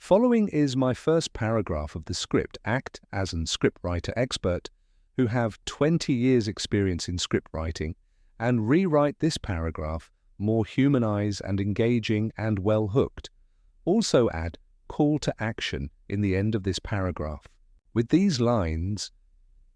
Following is my first paragraph of the script. Act as an scriptwriter expert who have 20 years experience in script writing and rewrite this paragraph more humanized and engaging and well hooked. Also add call to action in the end of this paragraph. With these lines,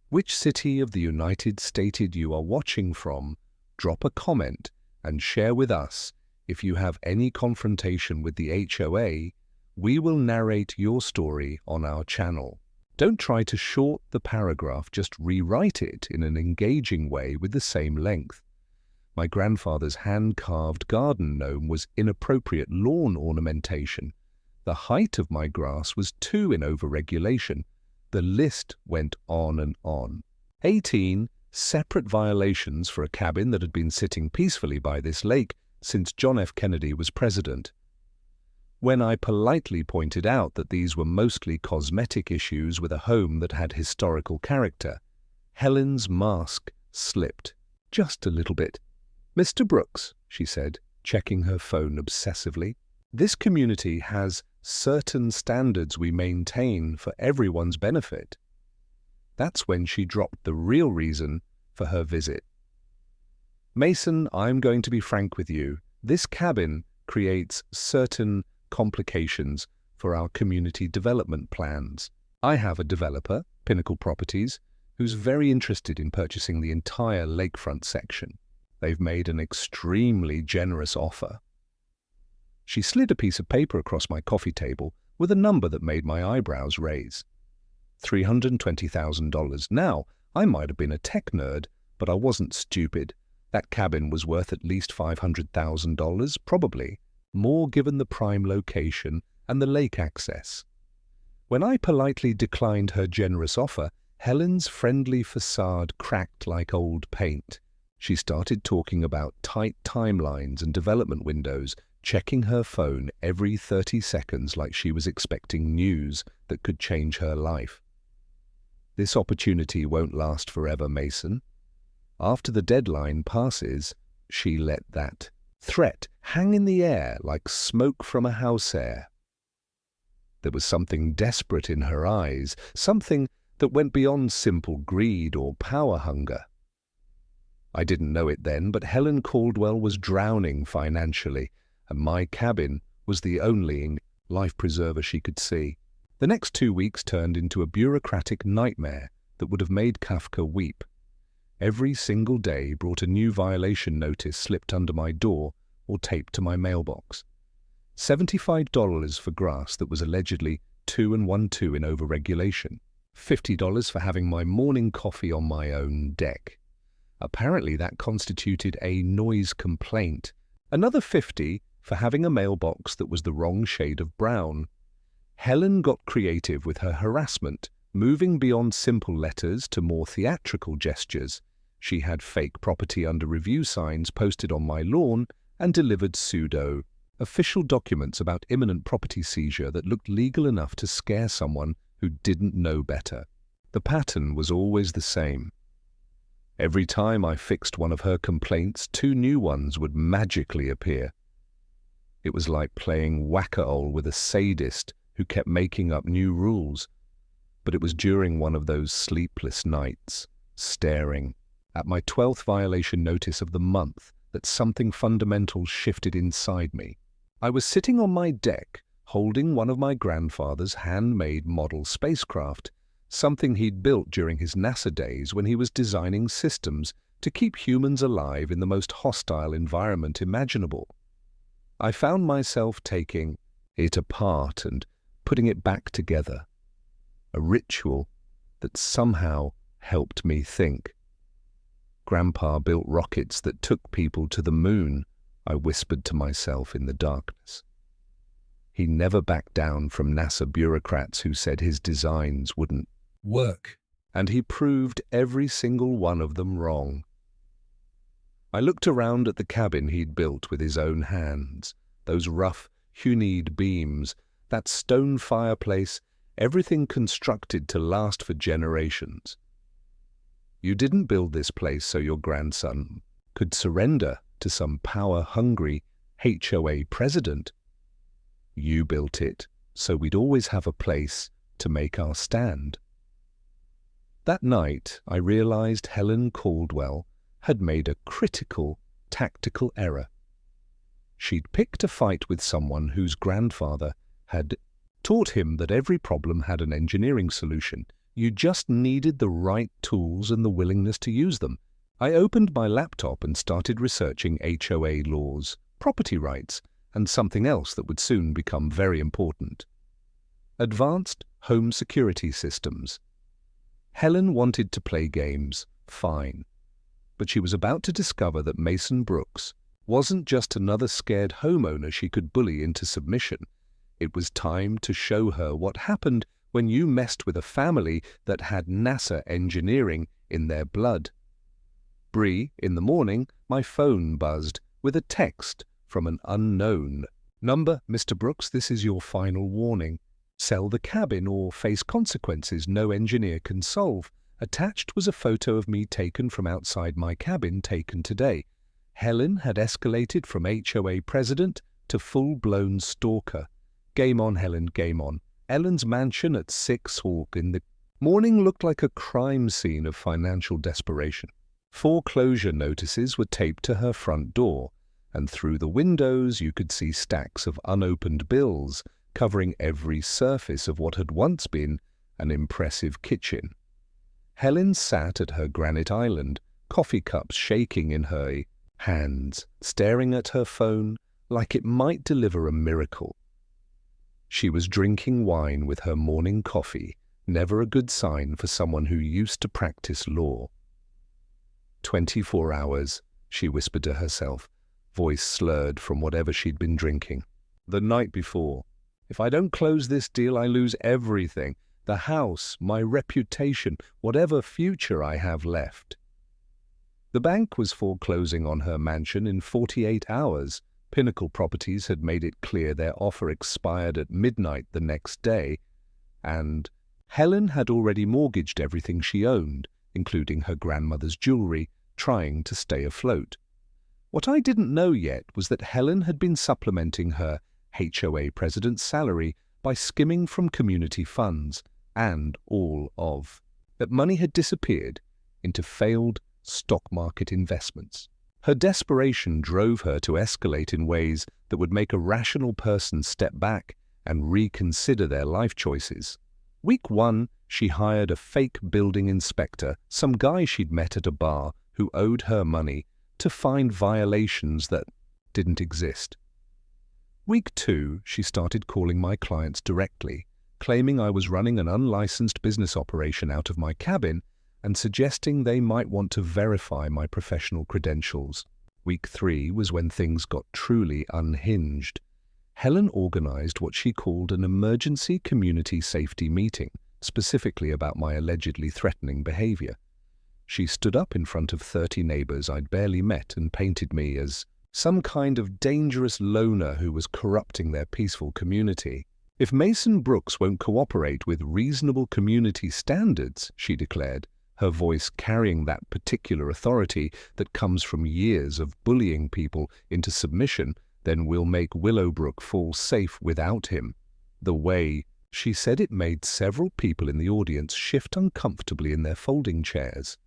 which city of the United States you are watching from, drop a comment and share with us. If you have any confrontation with the HOA, we will narrate your story on our channel. Don't try to short the paragraph, just rewrite it in an engaging way with the same length. My grandfather's hand-carved garden gnome was inappropriate lawn ornamentation. The height of my grass was too in overregulation. The list went on and on. 18 separate violations for a cabin that had been sitting peacefully by this lake since John F. Kennedy was president. When I politely pointed out that these were mostly cosmetic issues with a home that had historical character, Helen's mask slipped just a little bit. "Mr. Brooks," she said, checking her phone obsessively, "this community has certain standards we maintain for everyone's benefit." That's when she dropped the real reason for her visit. "Mason, I'm going to be frank with you. This cabin creates certain complications for our community development plans. I have a developer, Pinnacle Properties, who's very interested in purchasing the entire lakefront section. They've made an extremely generous offer." She slid a piece of paper across my coffee table with a number that made my eyebrows raise. $320,000. Now, I might have been a tech nerd, but I wasn't stupid. That cabin was worth at least $500,000, probably more given the prime location and the lake access. When I politely declined her generous offer, Helen's friendly facade cracked like old paint. She started talking about tight timelines and development windows, checking her phone every 30 seconds like she was expecting news that could change her life. "This opportunity won't last forever, Mason. After the deadline passes," she let that threat hang in the air like smoke from a house air. There was something desperate in her eyes, something that went beyond simple greed or power hunger. I didn't know it then, but Helen Caldwell was drowning financially, and my cabin was the only life preserver she could see. The next 2 weeks turned into a bureaucratic nightmare that would have made Kafka weep. Every single day brought a new violation notice slipped under my door or taped to my mailbox. $75 for grass that was allegedly 2 1/2 in overregulation. $50 for having my morning coffee on my own deck. Apparently that constituted a noise complaint. Another $50 for having a mailbox that was the wrong shade of brown. Helen got creative with her harassment, moving beyond simple letters to more theatrical gestures. She had fake property under review signs posted on my lawn and delivered pseudo-official documents about imminent property seizure that looked legal enough to scare someone who didn't know better. The pattern was always the same. Every time I fixed one of her complaints, 2 new ones would magically appear. It was like playing whack-a-mole with a sadist who kept making up new rules. But it was during one of those sleepless nights, staring at my 12th violation notice of the month, that something fundamental shifted inside me. I was sitting on my deck, holding one of my grandfather's handmade model spacecraft, something he'd built during his NASA days when he was designing systems to keep humans alive in the most hostile environment imaginable. I found myself taking it apart and putting it back together, a ritual that somehow helped me think. "Grandpa built rockets that took people to the moon," I whispered to myself in the darkness. He never backed down from NASA bureaucrats who said his designs wouldn't work, and he proved every single one of them wrong. I looked around at the cabin he'd built with his own hands, those rough, hewn beams, that stone fireplace, everything constructed to last for generations. You didn't build this place so your grandson could surrender to some power-hungry HOA president. You built it so we'd always have a place to make our stand. That night, I realized Helen Caldwell had made a critical, tactical error. She'd picked a fight with someone whose grandfather had taught him that every problem had an engineering solution. You just needed the right tools and the willingness to use them. I opened my laptop and started researching HOA laws, property rights, and something else that would soon become very important: advanced home security systems. Helen wanted to play games, fine. But she was about to discover that Mason Brooks wasn't just another scared homeowner she could bully into submission. It was time to show her what happened when you messed with a family that had NASA engineering in their blood. In the morning, my phone buzzed with a text from an unknown number. "Mr. Brooks, this is your final warning. Sell the cabin or face consequences no engineer can solve." Attached was a photo of me taken from outside my cabin, taken today. Helen had escalated from HOA president to full-blown stalker. Game on, Helen, game on. Ellen's mansion at 6 Hawk in the morning looked like a crime scene of financial desperation. Foreclosure notices were taped to her front door, and through the windows you could see stacks of unopened bills covering every surface of what had once been an impressive kitchen. Helen sat at her granite island, coffee cups shaking in her hands, staring at her phone like it might deliver a miracle. She was drinking wine with her morning coffee, never a good sign for someone who used to practice law. 24 hours, she whispered to herself, voice slurred from whatever she'd been drinking. The night before. If I don't close this deal, I lose everything. The house, my reputation, whatever future I have left. The bank was foreclosing on her mansion in 48 hours. Pinnacle Properties had made it clear their offer expired at midnight the next day, and Helen had already mortgaged everything she owned, including her grandmother's jewelry, trying to stay afloat. What I didn't know yet was that Helen had been supplementing her HOA president's salary by skimming from community funds, and all of that money had disappeared into failed stock market investments. Her desperation drove her to escalate in ways that would make a rational person step back and reconsider their life choices. Week 1, she hired a fake building inspector, some guy she'd met at a bar who owed her money, to find violations that didn't exist. Week 2, she started calling my clients directly, claiming I was running an unlicensed business operation out of my cabin and suggesting they might want to verify my professional credentials. Week 3 was when things got truly unhinged. Helen organized what she called an emergency community safety meeting, specifically about my allegedly threatening behavior. She stood up in front of 30 neighbors I'd barely met and painted me as some kind of dangerous loner who was corrupting their peaceful community. If Mason Brooks won't cooperate with reasonable community standards, she declared, her voice carrying that particular authority that comes from years of bullying people into submission, then we'll make Willowbrook fall safe without him. The way she said it made several people in the audience shift uncomfortably in their folding chairs.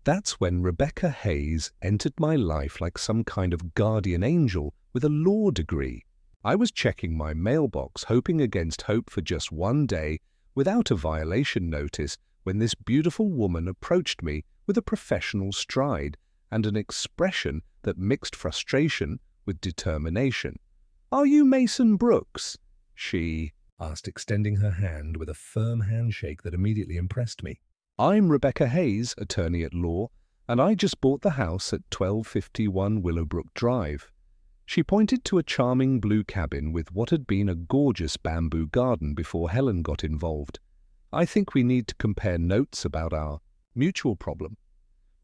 That's when Rebecca Hayes entered my life like some kind of guardian angel with a law degree. I was checking my mailbox, hoping against hope for just one day, without a violation notice, when this beautiful woman approached me with a professional stride and an expression that mixed frustration with determination. "Are you Mason Brooks?" she asked, extending her hand with a firm handshake that immediately impressed me. "I'm Rebecca Hayes, attorney at law, and I just bought the house at 1251 Willowbrook Drive." She pointed to a charming blue cabin with what had been a gorgeous bamboo garden before Helen got involved. "I think we need to compare notes about our mutual problem."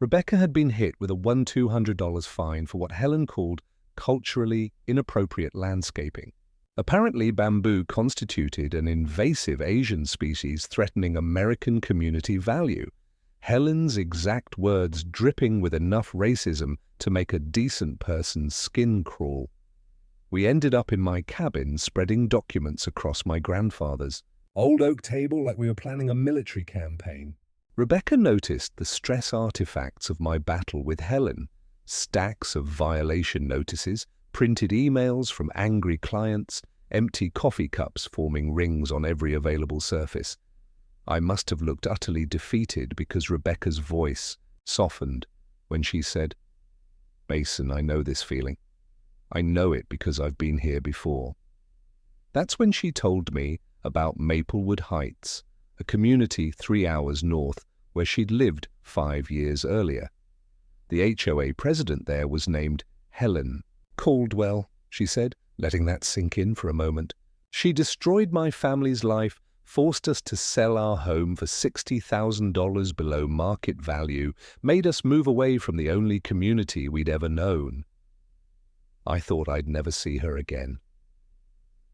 Rebecca had been hit with a $1,200 fine for what Helen called culturally inappropriate landscaping. Apparently, bamboo constituted an invasive Asian species threatening American community value. Helen's exact words dripping with enough racism to make a decent person's skin crawl. We ended up in my cabin spreading documents across my grandfather's old oak table like we were planning a military campaign. Rebecca noticed the stress artifacts of my battle with Helen, stacks of violation notices, printed emails from angry clients, empty coffee cups forming rings on every available surface. I must have looked utterly defeated because Rebecca's voice softened when she said, "Mason, I know this feeling. I know it because I've been here before." That's when she told me about Maplewood Heights, a community 3 hours north where she'd lived 5 years earlier. The HOA president there was named Helen Caldwell, she said, letting that sink in for a moment. She destroyed my family's life, forced us to sell our home for $60,000 below market value, made us move away from the only community we'd ever known. I thought I'd never see her again.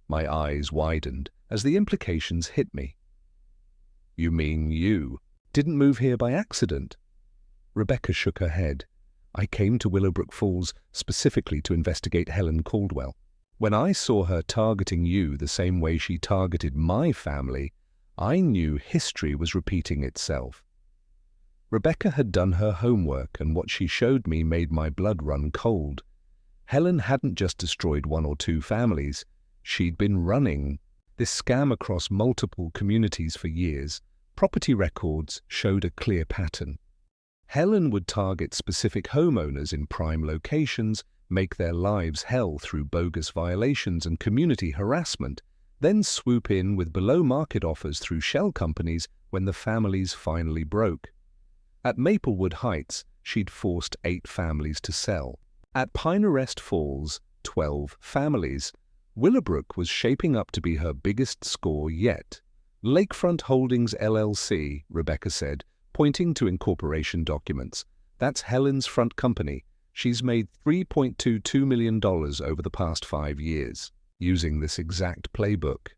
My eyes widened as the implications hit me. "You mean you didn't move here by accident?" Rebecca shook her head. "I came to Willowbrook Falls specifically to investigate Helen Caldwell. When I saw her targeting you the same way she targeted my family, I knew history was repeating itself." Rebecca had done her homework, and what she showed me made my blood run cold. Helen hadn't just destroyed 1 or 2 families. She'd been running this scam across multiple communities for years. Property records showed a clear pattern. Helen would target specific homeowners in prime locations, make their lives hell through bogus violations and community harassment, then swoop in with below-market offers through shell companies when the families finally broke. At Maplewood Heights, she'd forced 8 families to sell. At Pinarest Falls, 12 families. Willowbrook was shaping up to be her biggest score yet. "Lakefront Holdings LLC, Rebecca said, pointing to incorporation documents. "That's Helen's front company. She's made $3.22 million over the past 5 years, using this exact playbook."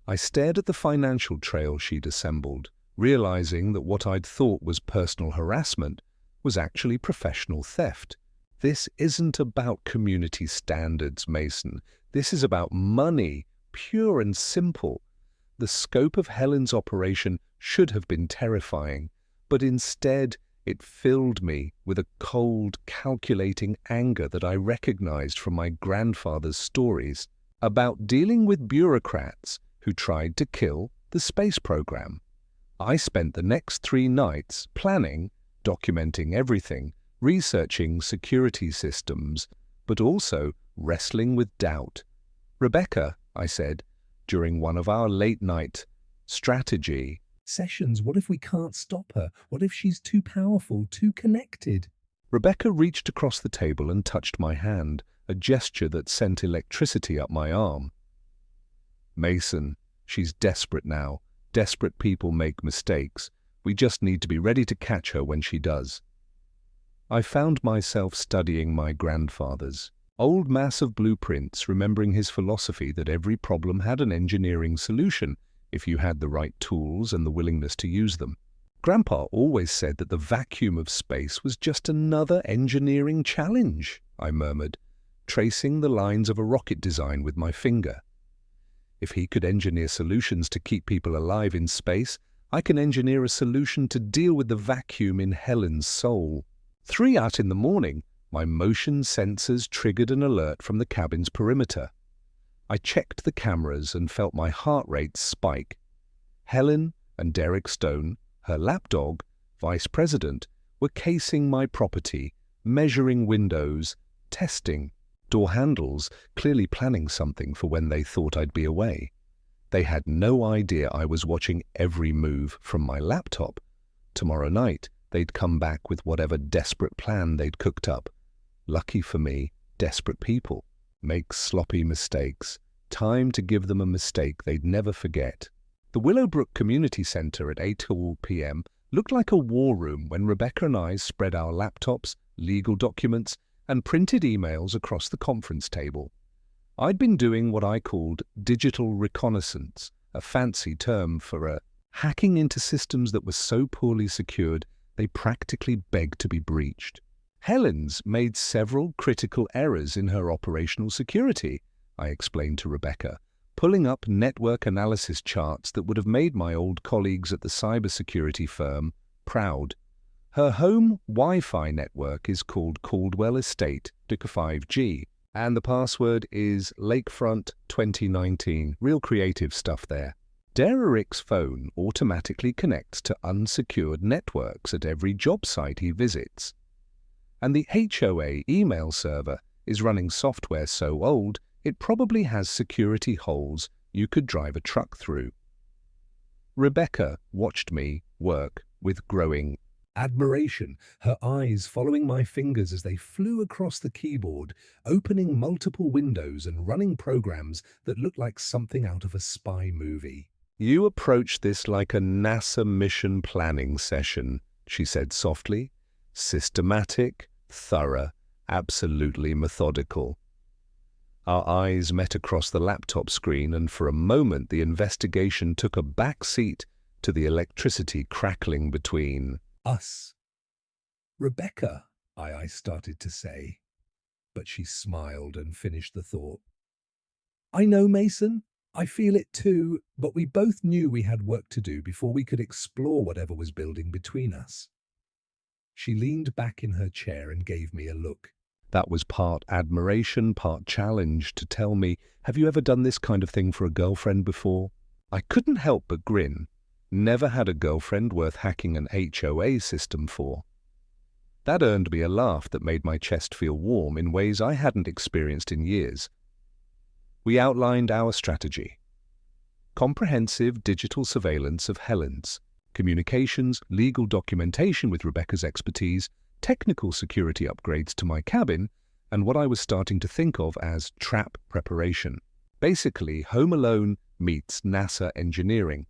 I stared at the financial trail she'd assembled, realizing that what I'd thought was personal harassment was actually professional theft. This isn't about community standards, Mason. This is about money, pure and simple. The scope of Helen's operation should have been terrifying, but instead it filled me with a cold, calculating anger that I recognized from my grandfather's stories about dealing with bureaucrats who tried to kill the space program. I spent the next 3 nights planning, documenting everything, researching security systems, but also wrestling with doubt. "Rebecca," I said, during one of our late-night strategy sessions, "what if we can't stop her? What if she's too powerful, too connected?" Rebecca reached across the table and touched my hand, a gesture that sent electricity up my arm. "Mason, she's desperate now. Desperate people make mistakes. We just need to be ready to catch her when she does." I found myself studying my grandfather's old mass of blueprints, remembering his philosophy that every problem had an engineering solution if you had the right tools and the willingness to use them. Grandpa always said that the vacuum of space was just another engineering challenge, I murmured, tracing the lines of a rocket design with my finger. If he could engineer solutions to keep people alive in space, I can engineer a solution to deal with the vacuum in Helen's soul. 3 out in the morning, my motion sensors triggered an alert from the cabin's perimeter. I checked the cameras and felt my heart rate spike. Helen and Derek Stone, her lapdog, vice president, were casing my property, measuring windows, testing door handles, clearly planning something for when they thought I'd be away. They had no idea I was watching every move from my laptop. Tomorrow night, they'd come back with whatever desperate plan they'd cooked up. Lucky for me, desperate people make sloppy mistakes. Time to give them a mistake they'd never forget. The Willowbrook Community Center at 8 p.m. looked like a war room when Rebecca and I spread our laptops, legal documents, and printed emails across the conference table. I'd been doing what I called digital reconnaissance, a fancy term for hacking into systems that were so poorly secured they practically begged to be breached. Helen's made several critical errors in her operational security, I explained to Rebecca, pulling up network analysis charts that would have made my old colleagues at the cybersecurity firm proud. Her home Wi-Fi network is called Caldwell Estate 5G, and the password is Lakefront 2019. Real creative stuff there. Derek's phone automatically connects to unsecured networks at every job site he visits. And the HOA email server is running software so old it probably has security holes you could drive a truck through. Rebecca watched me work with growing admiration, her eyes following my fingers as they flew across the keyboard, opening multiple windows and running programs that looked like something out of a spy movie. "You approach this like a NASA mission planning session," she said softly. "Systematic, thorough, absolutely methodical." Our eyes met across the laptop screen, and for a moment the investigation took a back seat to the electricity crackling between us. "Rebecca," I started to say, but she smiled and finished the thought. "I know, Mason. I feel it too, but we both knew we had work to do before we could explore whatever was building between us." She leaned back in her chair and gave me a look. That was part admiration, part challenge, to tell me, "Have you ever done this kind of thing for a girlfriend before?" I couldn't help but grin. Never had a girlfriend worth hacking an HOA system for. That earned me a laugh that made my chest feel warm in ways I hadn't experienced in years. We outlined our strategy. Comprehensive digital surveillance of Helen's, communications, legal documentation with Rebecca's expertise, technical security upgrades to my cabin, and what I was starting to think of as trap preparation. Basically, Home Alone meets NASA engineering.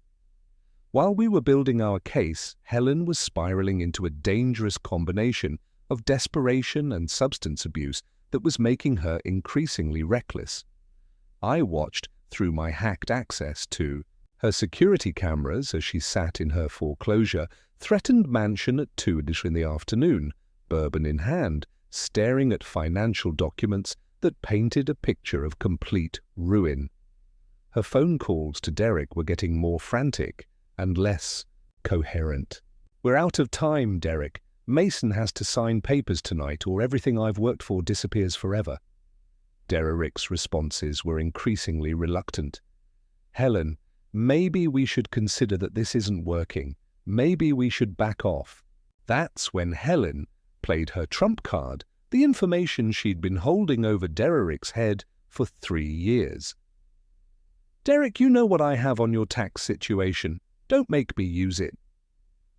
While we were building our case, Helen was spiraling into a dangerous combination of desperation and substance abuse that was making her increasingly reckless. I watched through my hacked access to her security cameras as she sat in her foreclosure, threatened mansion at 2 in the afternoon, bourbon in hand, staring at financial documents that painted a picture of complete ruin. Her phone calls to Derek were getting more frantic and less coherent. "We're out of time, Derek. Mason has to sign papers tonight or everything I've worked for disappears forever." Derek's responses were increasingly reluctant. "Helen, maybe we should consider that this isn't working. Maybe we should back off." That's when Helen played her trump card, the information she'd been holding over Derek's head for 3 years. "Derek, you know what I have on your tax situation. Don't make me use it."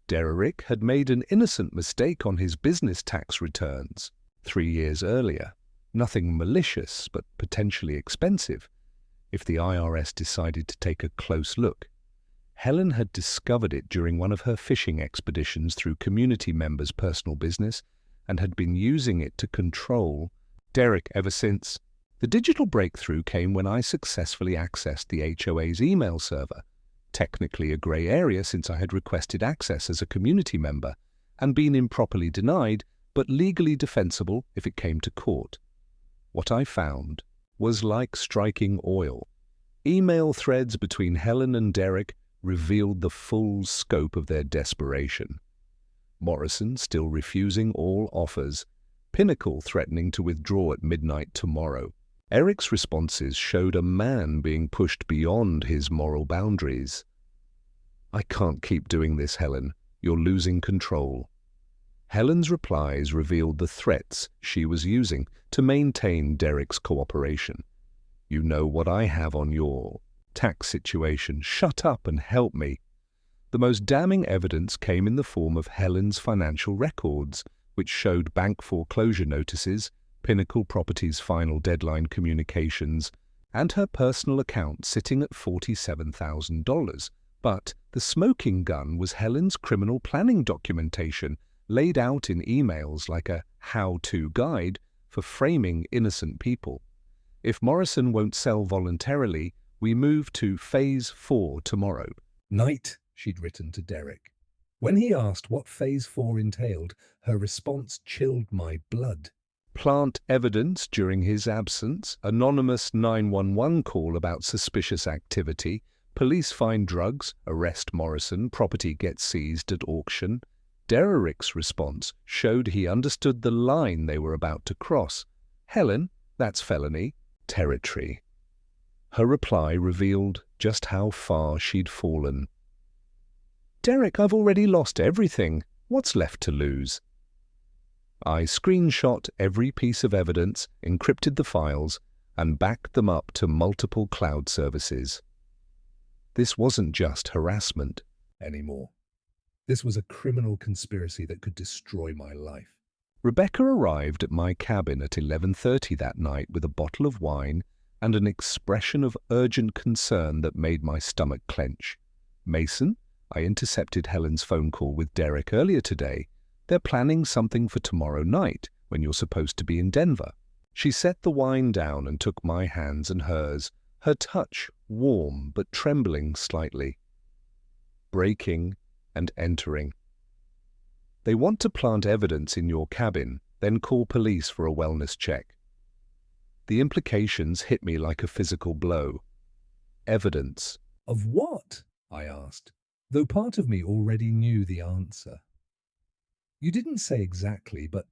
Derek had made an innocent mistake on his business tax returns 3 years earlier. Nothing malicious, but potentially expensive if the IRS decided to take a close look. Helen had discovered it during one of her fishing expeditions through community members' personal business and had been using it to control Derek ever since. The digital breakthrough came when I successfully accessed the HOA's email server, technically a grey area since I had requested access as a community member and been improperly denied, but legally defensible if it came to court. What I found was like striking oil. Email threads between Helen and Derek revealed the full scope of their desperation. Morrison still refusing all offers, Pinnacle threatening to withdraw at midnight tomorrow. Eric's responses showed a man being pushed beyond his moral boundaries. "I can't keep doing this, Helen. You're losing control." Helen's replies revealed the threats she was using to maintain Derek's cooperation. "You know what I have on your tax situation. Shut up and help me." The most damning evidence came in the form of Helen's financial records, which showed bank foreclosure notices, Pinnacle Properties' final deadline communications, and her personal account sitting at $47,000. But the smoking gun was Helen's criminal planning documentation, laid out in emails like a how-to guide for framing innocent people. "If Morrison won't sell voluntarily, we move to Phase 4 tomorrow." "Night," she'd written to Derek. When he asked what Phase 4 entailed, her response chilled my blood. Plant evidence during his absence, anonymous 911 call about suspicious activity, police find drugs, arrest Morrison, property gets seized at auction. Derrick's response showed he understood the line they were about to cross. Helen, that's felony territory. Her reply revealed just how far she'd fallen. Derrick, I've already lost everything. What's left to lose? I screenshot every piece of evidence, encrypted the files, and backed them up to multiple cloud services. This wasn't just harassment anymore. This was a criminal conspiracy that could destroy my life. Rebecca arrived at my cabin at 11:30 that night with a bottle of wine and an expression of urgent concern that made my stomach clench. Mason, I intercepted Helen's phone call with Derrick earlier today. They're planning something for tomorrow night when you're supposed to be in Denver. She set the wine down and took my hands and hers, her touch warm but trembling slightly. Breaking and entering. They want to plant evidence in your cabin, then call police for a wellness check. The implications hit me like a physical blow. Evidence. Of what? I asked, though part of me already knew the answer. You didn't say exactly, but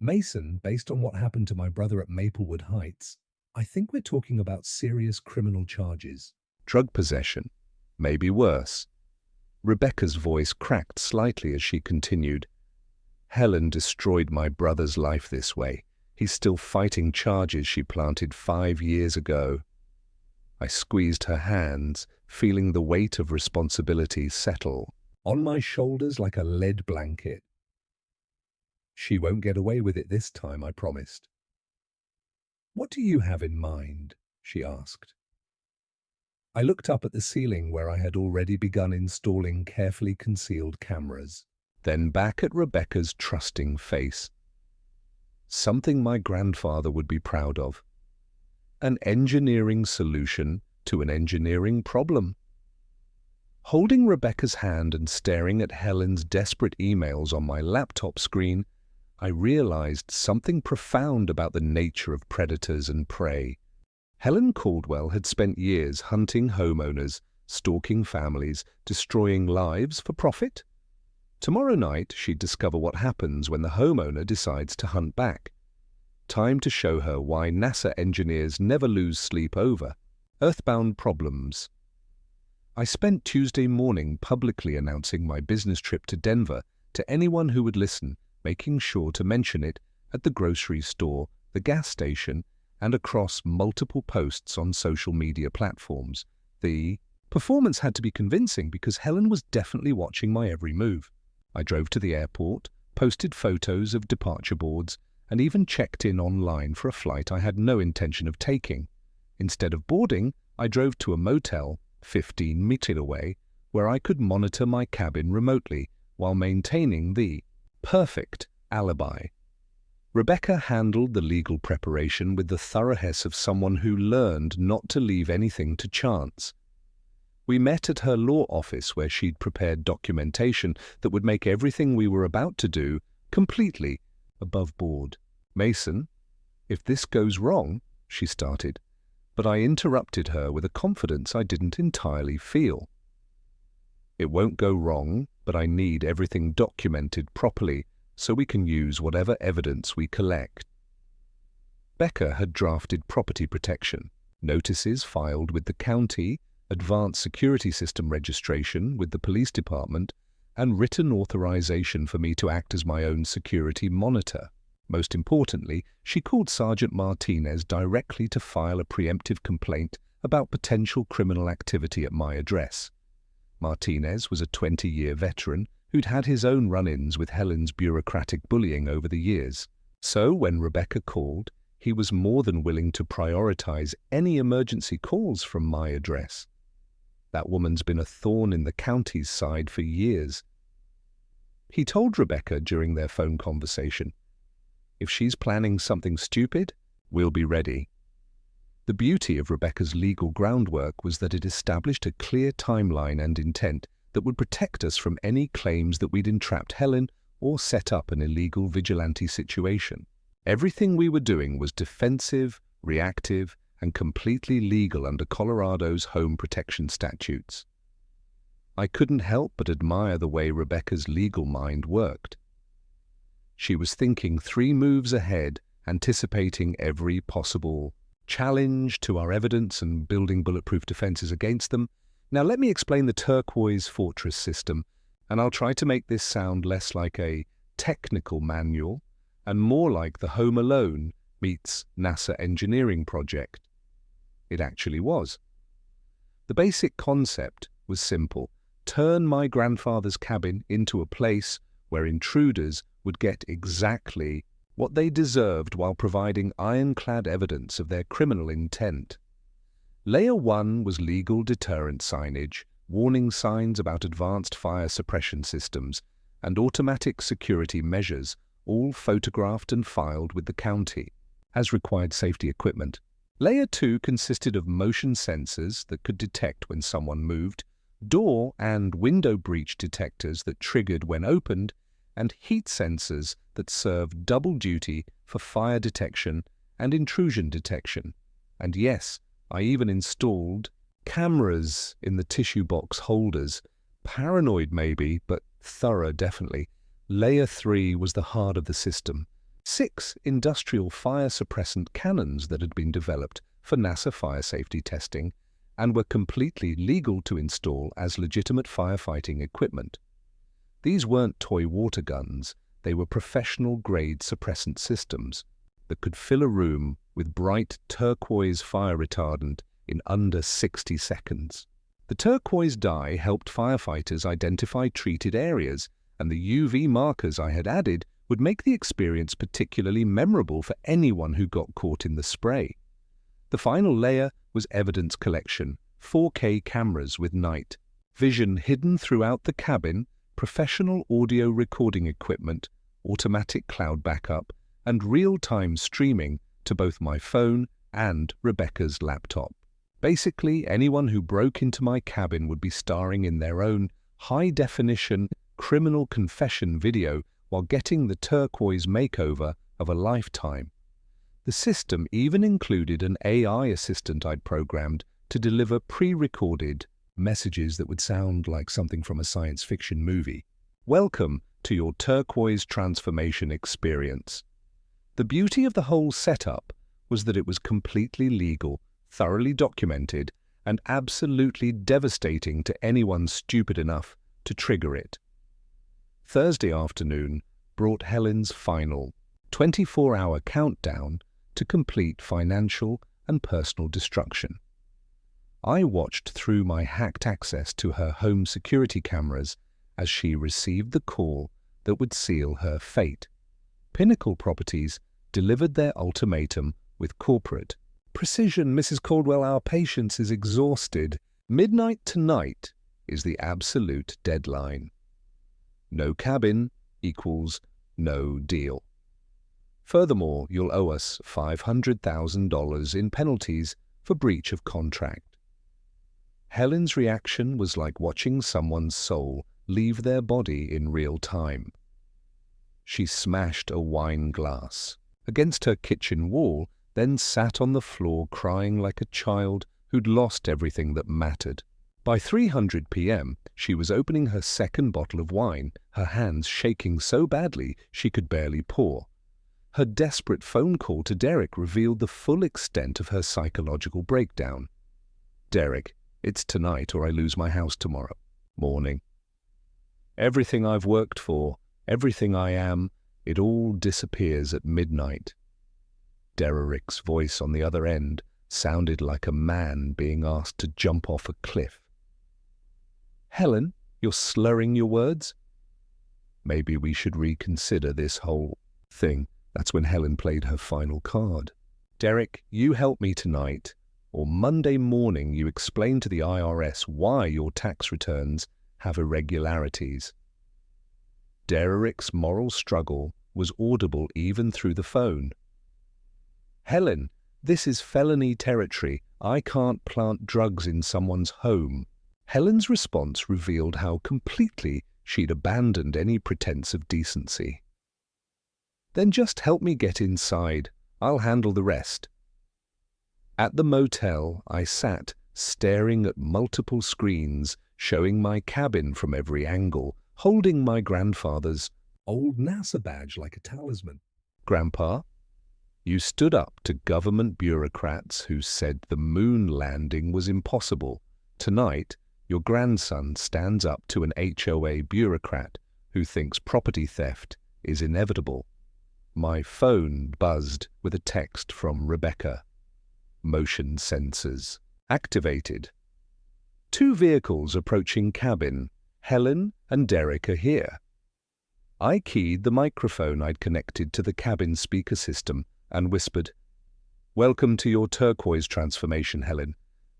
Mason, based on what happened to my brother at Maplewood Heights, I think we're talking about serious criminal charges. Drug possession. Maybe worse. Rebecca's voice cracked slightly as she continued. Helen destroyed my brother's life this way. He's still fighting charges she planted 5 years ago. I squeezed her hands, feeling the weight of responsibility settle on my shoulders like a lead blanket. She won't get away with it this time, I promised. What do you have in mind? She asked. I looked up at the ceiling where I had already begun installing carefully concealed cameras, then back at Rebecca's trusting face. Something my grandfather would be proud of. An engineering solution to an engineering problem. Holding Rebecca's hand and staring at Helen's desperate emails on my laptop screen, I realized something profound about the nature of predators and prey. Helen Caldwell had spent years hunting homeowners, stalking families, destroying lives for profit. Tomorrow night, she'd discover what happens when the homeowner decides to hunt back. Time to show her why NASA engineers never lose sleep over earthbound problems. I spent Tuesday morning publicly announcing my business trip to Denver to anyone who would listen, making sure to mention it at the grocery store, the gas station, and across multiple posts on social media platforms. The performance had to be convincing because Helen was definitely watching my every move. I drove to the airport, posted photos of departure boards, and even checked in online for a flight I had no intention of taking. Instead of boarding, I drove to a motel 15 meters away where I could monitor my cabin remotely while maintaining the perfect alibi. Rebecca handled the legal preparation with the thoroughness of someone who learned not to leave anything to chance. We met at her law office where she'd prepared documentation that would make everything we were about to do completely above board. Mason, if this goes wrong, she started, but I interrupted her with a confidence I didn't entirely feel. It won't go wrong, but I need everything documented properly so we can use whatever evidence we collect. Becca had drafted property protection, notices filed with the county, advanced security system registration with the police department, and written authorization for me to act as my own security monitor. Most importantly, she called Sergeant Martinez directly to file a preemptive complaint about potential criminal activity at my address. Martinez was a 20-year veteran who'd had his own run-ins with Helen's bureaucratic bullying over the years. So when Rebecca called, he was more than willing to prioritize any emergency calls from my address. That woman's been a thorn in the county's side for years. He told Rebecca during their phone conversation, "If she's planning something stupid, we'll be ready." The beauty of Rebecca's legal groundwork was that it established a clear timeline and intent that would protect us from any claims that we'd entrapped Helen or set up an illegal vigilante situation. Everything we were doing was defensive, reactive, and completely legal under Colorado's home protection statutes. I couldn't help but admire the way Rebecca's legal mind worked. She was thinking 3 moves ahead, anticipating every possible challenge to our evidence and building bulletproof defenses against them. Now let me explain the turquoise fortress system, and I'll try to make this sound less like a technical manual and more like the Home Alone meets NASA engineering project. It actually was. The basic concept was simple. Turn my grandfather's cabin into a place where intruders would get exactly what they deserved while providing ironclad evidence of their criminal intent. Layer 1 was legal deterrent signage, warning signs about advanced fire suppression systems, and automatic security measures, all photographed and filed with the county, as required safety equipment. Layer 2 consisted of motion sensors that could detect when someone moved, door and window breach detectors that triggered when opened, and heat sensors that served double duty for fire detection and intrusion detection. And yes, I even installed cameras in the tissue box holders. Paranoid maybe, but thorough definitely. Layer 3 was the heart of the system. 6 industrial fire suppressant cannons that had been developed for NASA fire safety testing and were completely legal to install as legitimate firefighting equipment. These weren't toy water guns, they were professional-grade suppressant systems that could fill a room with bright turquoise fire retardant in under 60 seconds. The turquoise dye helped firefighters identify treated areas, and the UV markers I had added would make the experience particularly memorable for anyone who got caught in the spray. The final layer was evidence collection, 4K cameras with night vision hidden throughout the cabin, professional audio recording equipment, automatic cloud backup, and real-time streaming to both my phone and Rebecca's laptop. Basically, anyone who broke into my cabin would be starring in their own high-definition criminal confession video while getting the turquoise makeover of a lifetime. The system even included an AI assistant I'd programmed to deliver pre-recorded messages that would sound like something from a science fiction movie. Welcome to your turquoise transformation experience. The beauty of the whole setup was that it was completely legal, thoroughly documented, and absolutely devastating to anyone stupid enough to trigger it. Thursday afternoon brought Helen's final 24-hour countdown to complete financial and personal destruction. I watched through my hacked access to her home security cameras as she received the call that would seal her fate. Pinnacle Properties delivered their ultimatum with corporate precision. Mrs. Caldwell, our patience is exhausted. Midnight tonight is the absolute deadline. No cabin equals no deal. Furthermore, you'll owe us $500,000 in penalties for breach of contract. Helen's reaction was like watching someone's soul leave their body in real time. She smashed a wine glass against her kitchen wall, then sat on the floor crying like a child who'd lost everything that mattered. By 3:00 p.m., she was opening her second bottle of wine, her hands shaking so badly she could barely pour. Her desperate phone call to Derek revealed the full extent of her psychological breakdown. Derek, it's tonight or I lose my house tomorrow. Morning. Everything I've worked for, everything I am, it all disappears at midnight. Derek's voice on the other end sounded like a man being asked to jump off a cliff. Helen, you're slurring your words? Maybe we should reconsider this whole thing. That's when Helen played her final card. Derek, you help me tonight, or Monday morning you explain to the IRS why your tax returns have irregularities. Derek's moral struggle was audible even through the phone. Helen, this is felony territory. I can't plant drugs in someone's home. Helen's response revealed how completely she'd abandoned any pretense of decency. "Then just help me get inside. I'll handle the rest." At the motel, I sat, staring at multiple screens, showing my cabin from every angle, holding my grandfather's old NASA badge like a talisman. "Grandpa, you stood up to government bureaucrats who said the moon landing was impossible. Tonight, your grandson stands up to an HOA bureaucrat who thinks property theft is inevitable." My phone buzzed with a text from Rebecca. "Motion sensors activated. 2 vehicles approaching cabin. Helen and Derek are here." I keyed the microphone I'd connected to the cabin speaker system and whispered, "Welcome to your turquoise transformation, Helen.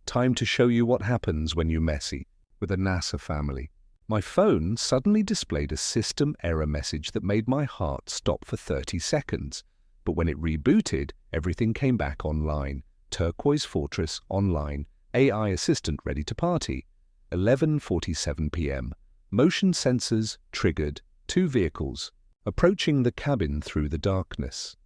Time to show you what happens when you messy with a NASA family." My phone suddenly displayed a system error message that made my heart stop for 30 seconds. But when it rebooted, everything came back online. Turquoise Fortress online. AI assistant ready to party. 11:47 p.m. Motion sensors triggered. 2 vehicles approaching the cabin through the darkness.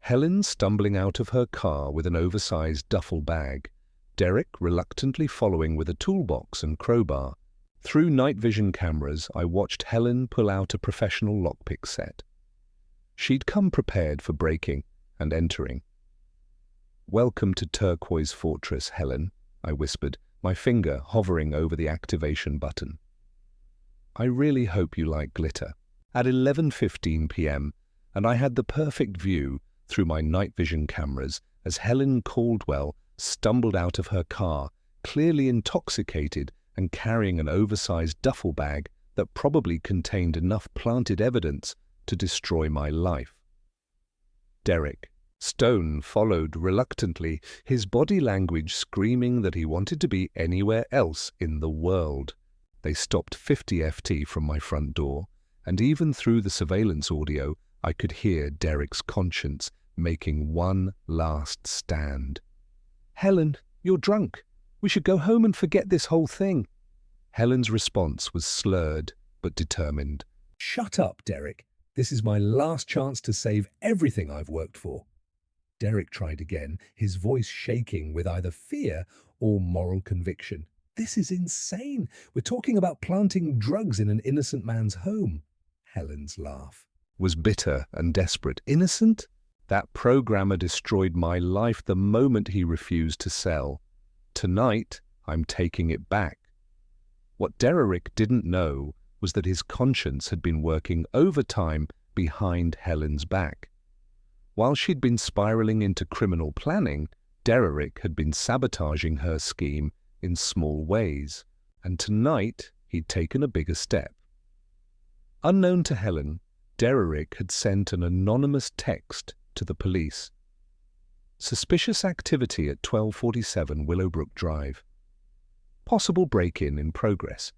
Helen stumbling out of her car with an oversized duffel bag. Derek reluctantly following with a toolbox and crowbar. Through night vision cameras, I watched Helen pull out a professional lockpick set. She'd come prepared for breaking and entering. "Welcome to Turquoise Fortress, Helen," I whispered, my finger hovering over the activation button. "I really hope you like glitter." At 11:15 p.m., and I had the perfect view through my night vision cameras as Helen Caldwell stumbled out of her car, clearly intoxicated and carrying an oversized duffel bag that probably contained enough planted evidence to destroy my life. Derek Stone followed reluctantly, his body language screaming that he wanted to be anywhere else in the world. They stopped 50 FT from my front door, and even through the surveillance audio, I could hear Derek's conscience making one last stand. "Helen, you're drunk. We should go home and forget this whole thing." Helen's response was slurred but determined. "Shut up, Derek. This is my last chance to save everything I've worked for." Derek tried again, his voice shaking with either fear or moral conviction. "This is insane. We're talking about planting drugs in an innocent man's home." Helen's laugh was bitter and desperate. "Innocent? That programmer destroyed my life the moment he refused to sell. Tonight, I'm taking it back." What Derek didn't know was that his conscience had been working overtime behind Helen's back. While she'd been spiraling into criminal planning, Derek had been sabotaging her scheme in small ways, and tonight he'd taken a bigger step. Unknown to Helen, Derek had sent an anonymous text to the police. "Suspicious activity at 1247 Willowbrook Drive. Possible break-in in progress."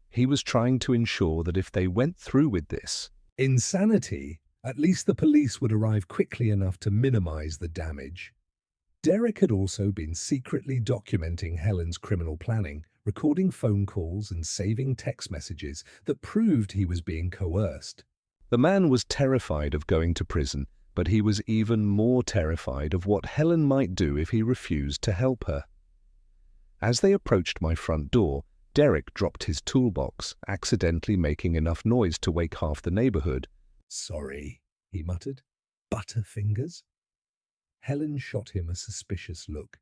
He was trying to ensure that if they went through with this insanity, at least the police would arrive quickly enough to minimize the damage. Derek had also been secretly documenting Helen's criminal planning, recording phone calls and saving text messages that proved he was being coerced. The man was terrified of going to prison, but he was even more terrified of what Helen might do if he refused to help her. As they approached my front door, Derek dropped his toolbox, accidentally making enough noise to wake half the neighborhood. "Sorry," he muttered. "Butterfingers?" Helen shot him a suspicious look.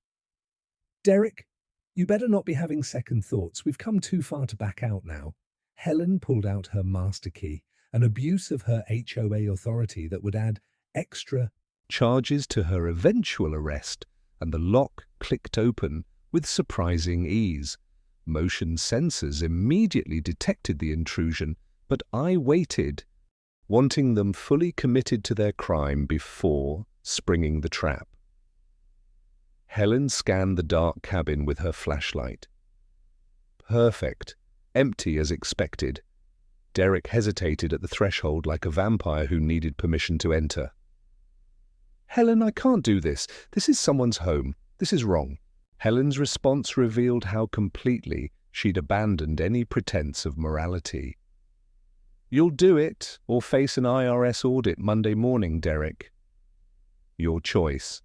"Derek, you better not be having second thoughts. We've come too far to back out now." Helen pulled out her master key, an abuse of her HOA authority that would add extra charges to her eventual arrest, and the lock clicked open with surprising ease. Motion sensors immediately detected the intrusion, but I waited, wanting them fully committed to their crime before springing the trap. Helen scanned the dark cabin with her flashlight. Perfect. Empty as expected. Derek hesitated at the threshold like a vampire who needed permission to enter. "Helen, I can't do this. This is someone's home. This is wrong." Helen's response revealed how completely She'd abandoned any pretense of morality. "You'll do it, or face an IRS audit Monday morning, Derek." Your choice.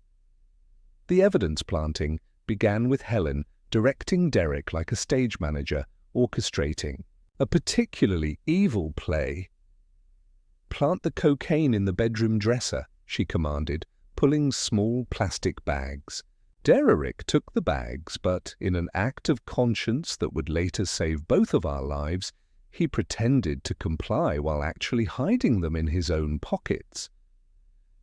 The evidence planting began with Helen directing Derek like a stage manager, orchestrating a particularly evil play. "Plant the cocaine in the bedroom dresser," she commanded, pulling small plastic bags. Derek took the bags, but in an act of conscience that would later save both of our lives, he pretended to comply while actually hiding them in his own pockets.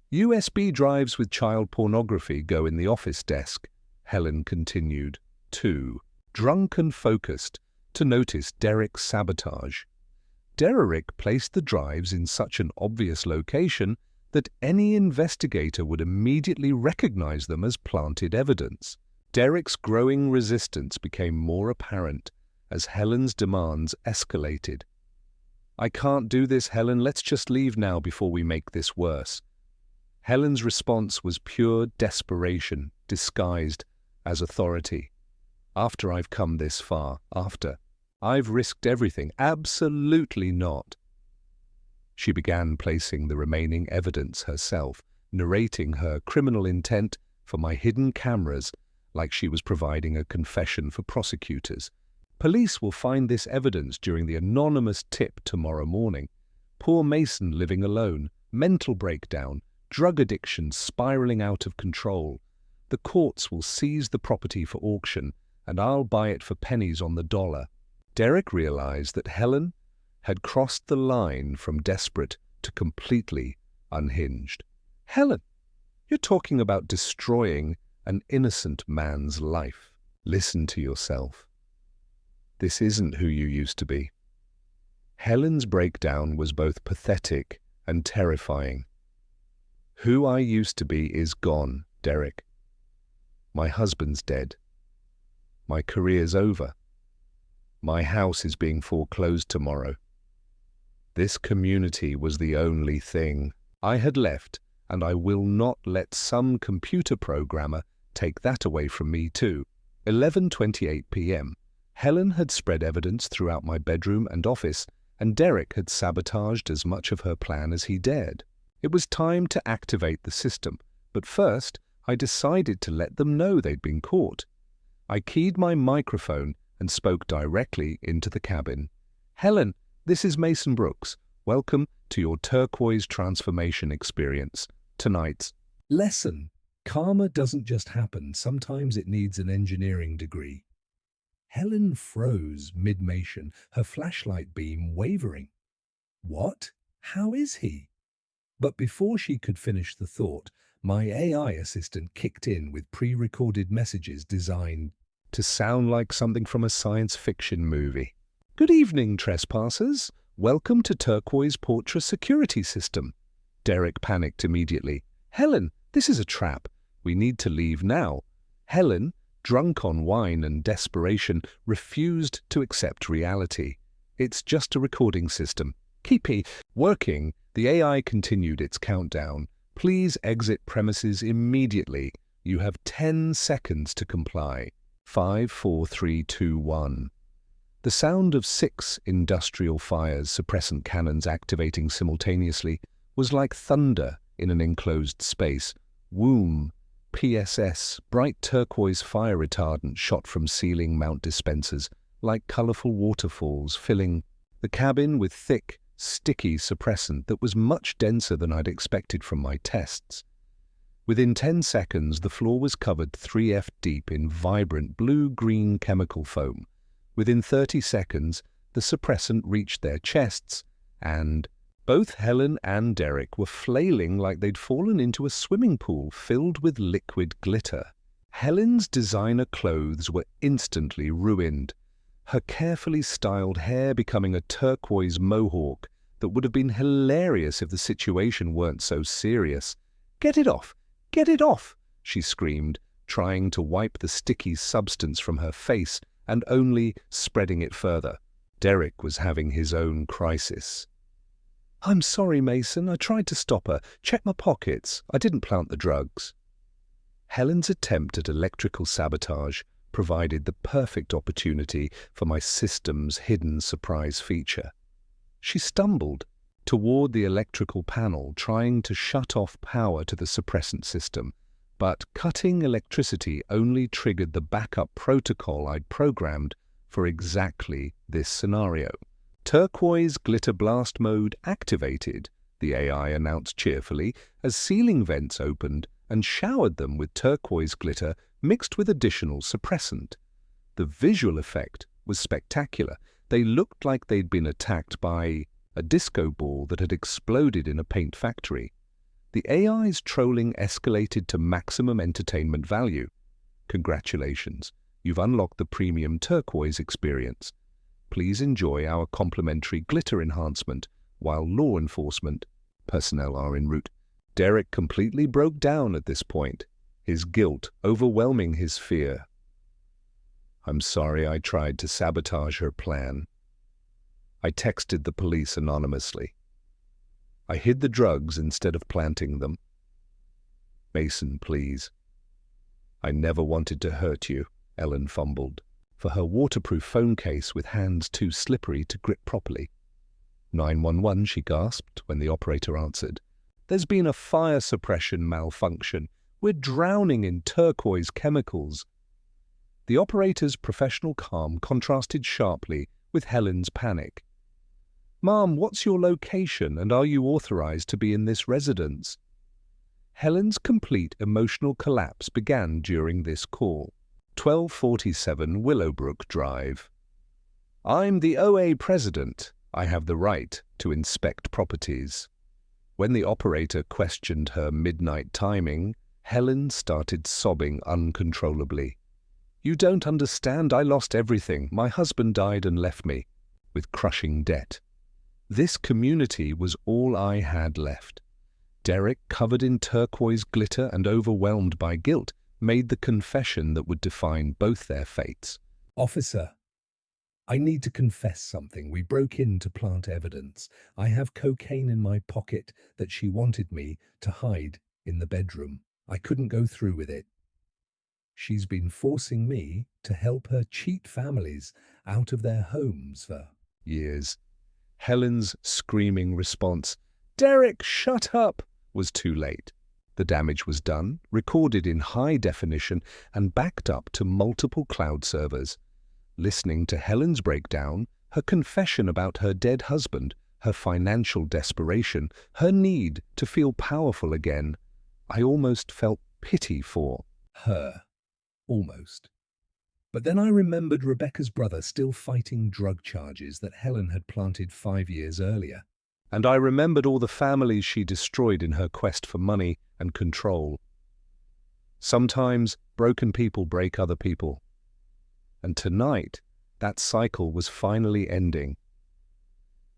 "USB drives with child pornography go in the office desk," Helen continued. 2. Drunk and focused to notice Derek's sabotage. Derek placed the drives in such an obvious location that any investigator would immediately recognize them as planted evidence. Derek's growing resistance became more apparent as Helen's demands escalated. "I can't do this, Helen. Let's just leave now before we make this worse." Helen's response was pure desperation, disguised as authority. "After I've come this far, after I've risked everything, absolutely not." She began placing the remaining evidence herself, narrating her criminal intent for my hidden cameras like she was providing a confession for prosecutors. "Police will find this evidence during the anonymous tip tomorrow morning. Poor Mason living alone, mental breakdown, drug addiction spiraling out of control. The courts will seize the property for auction, and I'll buy it for pennies on the dollar." Derek realized that Helen had crossed the line from desperate to completely unhinged. "Helen, you're talking about destroying an innocent man's life. Listen to yourself. This isn't who you used to be." Helen's breakdown was both pathetic and terrifying. "Who I used to be is gone, Derek. My husband's dead. My career's over. My house is being foreclosed tomorrow. This community was the only thing I had left, and I will not let some computer programmer take that away from me too." 11:28 p.m. Helen had spread evidence throughout my bedroom and office, and Derek had sabotaged as much of her plan as he dared. It was time to activate the system, but first I decided to let them know they'd been caught. I keyed my microphone and spoke directly into the cabin. "Helen, this is Mason Brooks. Welcome to your turquoise transformation experience. Tonight's lesson. Karma doesn't just happen. Sometimes it needs an engineering degree." Helen froze mid-motion, her flashlight beam wavering. "What? How is he?" But before she could finish the thought, my AI assistant kicked in with pre-recorded messages designed to sound like something from a science fiction movie. "Good evening, trespassers. Welcome to Turquoise Portrait Security System." Derek panicked immediately. "Helen, this is a trap. We need to leave now." Helen, drunk on wine and desperation, refused to accept reality. "It's just a recording system. Keep working." The AI continued its countdown. "Please exit premises immediately. You have 10 seconds to comply. 5, 4, 3, 2, 1. The sound of 6 industrial fires, suppressant cannons activating simultaneously, was like thunder in an enclosed space. Womb, PSS, bright turquoise fire retardant shot from ceiling mount dispensers, like colorful waterfalls filling the cabin with thick, sticky suppressant that was much denser than I'd expected from my tests. Within 10 seconds, the floor was covered 3F deep in vibrant blue-green chemical foam. Within 30 seconds, the suppressant reached their chests, and both Helen and Derek were flailing like they'd fallen into a swimming pool filled with liquid glitter. Helen's designer clothes were instantly ruined, her carefully styled hair becoming a turquoise mohawk that would have been hilarious if the situation weren't so serious. "Get it off! Get it off!" she screamed, trying to wipe the sticky substance from her face and only spreading it further. Derek was having his own crisis. "I'm sorry, Mason. I tried to stop her. Check my pockets. I didn't plant the drugs." Helen's attempt at electrical sabotage provided the perfect opportunity for my system's hidden surprise feature. She stumbled toward the electrical panel, trying to shut off power to the suppressant system, but cutting electricity only triggered the backup protocol I'd programmed for exactly this scenario. Turquoise glitter blast mode activated, the AI announced cheerfully as ceiling vents opened and showered them with turquoise glitter mixed with additional suppressant. The visual effect was spectacular. They looked like they'd been attacked by a disco ball that had exploded in a paint factory. The AI's trolling escalated to maximum entertainment value. Congratulations, you've unlocked the premium turquoise experience. Please enjoy our complimentary glitter enhancement while law enforcement personnel are en route. Derek completely broke down at this point, his guilt overwhelming his fear. I'm sorry I tried to sabotage her plan. I texted the police anonymously. I hid the drugs instead of planting them. Mason, please. I never wanted to hurt you, Ellen fumbled, for her waterproof phone case with hands too slippery to grip properly. 911, she gasped when the operator answered. There's been a fire suppression malfunction. We're drowning in turquoise chemicals. The operator's professional calm contrasted sharply with Helen's panic. Ma'am, what's your location and are you authorized to be in this residence? Helen's complete emotional collapse began during this call. 1247 Willowbrook Drive. I'm the OA president. I have the right to inspect properties. When the operator questioned her midnight timing, Helen started sobbing uncontrollably. You don't understand. I lost everything. My husband died and left me with crushing debt. This community was all I had left. Derek, covered in turquoise glitter and overwhelmed by guilt, made the confession that would define both their fates. Officer, I need to confess something. We broke in to plant evidence. I have cocaine in my pocket that she wanted me to hide in the bedroom. I couldn't go through with it. She's been forcing me to help her cheat families out of their homes for years. Helen's screaming response, Derek, shut up, was too late. The damage was done, recorded in high definition, and backed up to multiple cloud servers. Listening to Helen's breakdown, her confession about her dead husband, her financial desperation, her need to feel powerful again, I almost felt pity for her. Almost. But then I remembered Rebecca's brother still fighting drug charges that Helen had planted 5 years earlier. And I remembered all the families she destroyed in her quest for money and control. Sometimes broken people break other people. And tonight, that cycle was finally ending.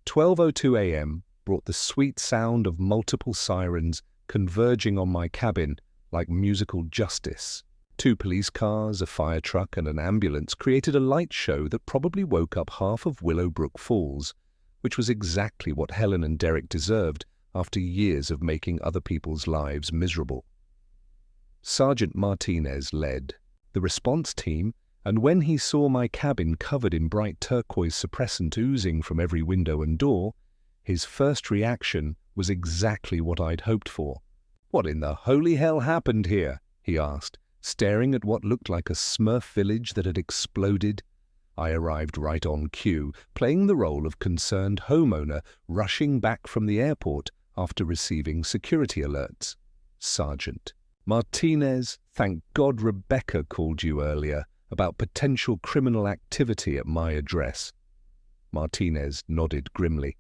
12:02 a.m. brought the sweet sound of multiple sirens converging on my cabin like musical justice. 2 police cars, a fire truck, and an ambulance created a light show that probably woke up half of Willowbrook Falls, which was exactly what Helen and Derek deserved after years of making other people's lives miserable. Sergeant Martinez led the response team, and when he saw my cabin covered in bright turquoise suppressant oozing from every window and door, his first reaction was exactly what I'd hoped for. What in the holy hell happened here? He asked, staring at what looked like a Smurf village that had exploded. I arrived right on cue, playing the role of concerned homeowner rushing back from the airport after receiving security alerts. Sergeant Martinez, thank God Rebecca called you earlier about potential criminal activity at my address. Martinez nodded grimly.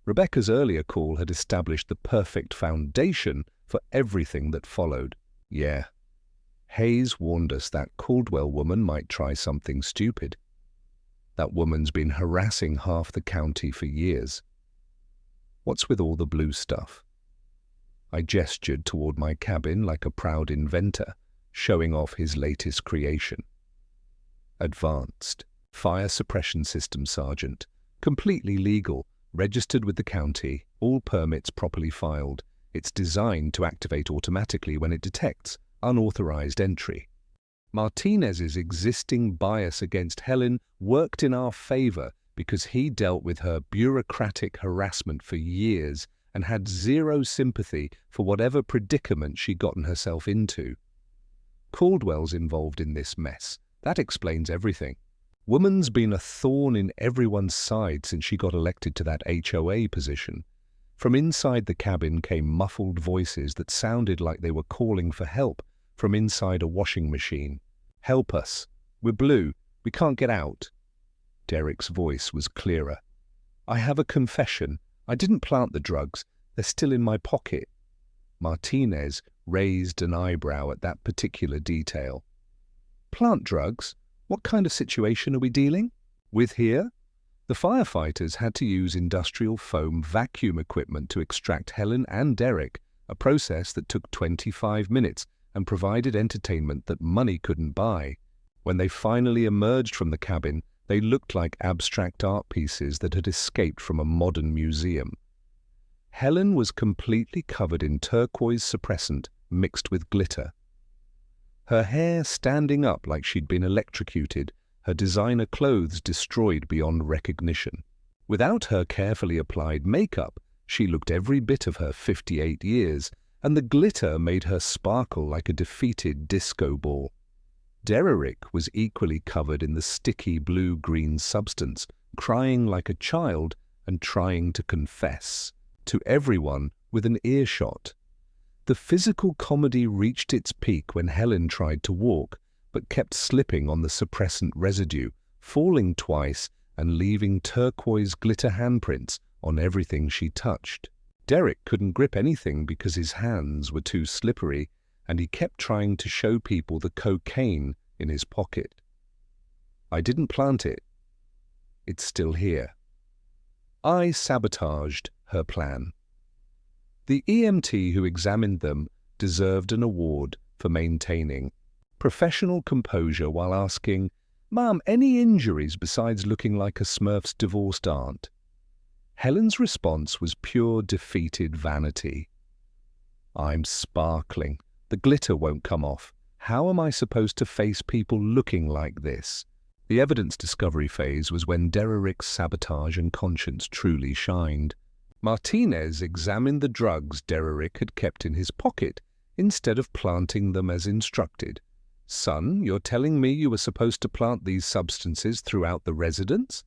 Rebecca's earlier call had established the perfect foundation for everything that followed. Yeah. Hayes warned us that Caldwell woman might try something stupid. That woman's been harassing half the county for years. What's with all the blue stuff? I gestured toward my cabin like a proud inventor, showing off his latest creation. Advanced fire suppression system, Sergeant. Completely legal, registered with the county, all permits properly filed. It's designed to activate automatically when it detects unauthorized entry. Martinez's existing bias against Helen worked in our favor because he dealt with her bureaucratic harassment for years and had zero sympathy for whatever predicament she'd gotten herself into. Caldwell's involved in this mess. That explains everything. Woman's been a thorn in everyone's side since she got elected to that HOA position. From inside the cabin came muffled voices that sounded like they were calling for help from inside a washing machine. "Help us. We're blue. We can't get out." Derek's voice was clearer. "I have a confession. I didn't plant the drugs. They're still in my pocket." Martinez raised an eyebrow at that particular detail. "Plant drugs? What kind of situation are we dealing with here?" The firefighters had to use industrial foam vacuum equipment to extract Helen and Derek, a process that took 25 minutes and provided entertainment that money couldn't buy. When they finally emerged from the cabin, they looked like abstract art pieces that had escaped from a modern museum. Helen was completely covered in turquoise suppressant mixed with glitter. Her hair standing up like she'd been electrocuted, her designer clothes destroyed beyond recognition. Without her carefully applied makeup, she looked every bit of her 58 years, and the glitter made her sparkle like a defeated disco ball. Derek was equally covered in the sticky blue-green substance, crying like a child and trying to confess to everyone with an earshot. The physical comedy reached its peak when Helen tried to walk, but kept slipping on the suppressant residue, falling twice and leaving turquoise glitter handprints on everything she touched. Derek couldn't grip anything because his hands were too slippery, and he kept trying to show people the cocaine in his pocket. "I didn't plant it. It's still here. I sabotaged her plan." The EMT who examined them deserved an award for maintaining professional composure while asking, "Ma'am, any injuries besides looking like a Smurf's divorced aunt?" Helen's response was pure defeated vanity. "I'm sparkling. The glitter won't come off. How am I supposed to face people looking like this?" The evidence discovery phase was when Derek's sabotage and conscience truly shined. Martinez examined the drugs Derek had kept in his pocket instead of planting them as instructed. "Son, you're telling me you were supposed to plant these substances throughout the residence?"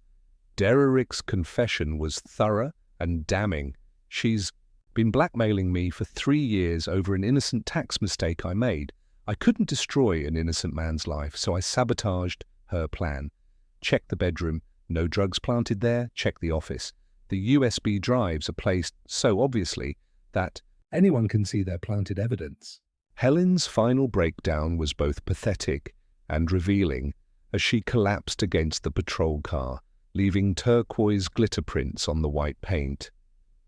Derek's confession was thorough and damning. "She's been blackmailing me for 3 years over an innocent tax mistake I made. I couldn't destroy an innocent man's life, so I sabotaged her plan. Check the bedroom. No drugs planted there. Check the office. The USB drives are placed so obviously that anyone can see their planted evidence." Helen's final breakdown was both pathetic and revealing as she collapsed against the patrol car, leaving turquoise glitter prints on the white paint.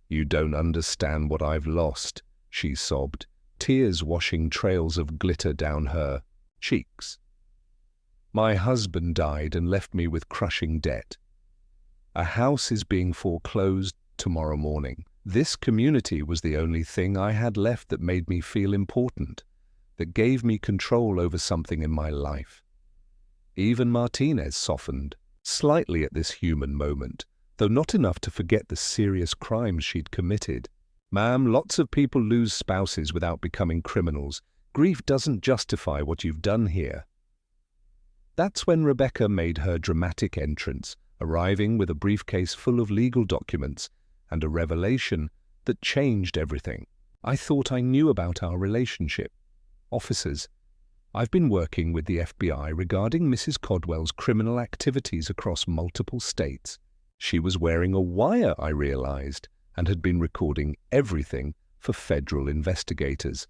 "You don't understand what I've lost," she sobbed, tears washing trails of glitter down her cheeks. "My husband died and left me with crushing debt. A house is being foreclosed tomorrow morning. This community was the only thing I had left that made me feel important, that gave me control over something in my life." Even Martinez softened slightly at this human moment, though not enough to forget the serious crimes she'd committed. "Ma'am, lots of people lose spouses without becoming criminals. Grief doesn't justify what you've done here." That's when Rebecca made her dramatic entrance, arriving with a briefcase full of legal documents and a revelation that changed everything. "I thought I knew about our relationship. Officers, I've been working with the FBI regarding Mrs. Caldwell's criminal activities across multiple states. She was wearing a wire, I realized, and had been recording everything for federal investigators."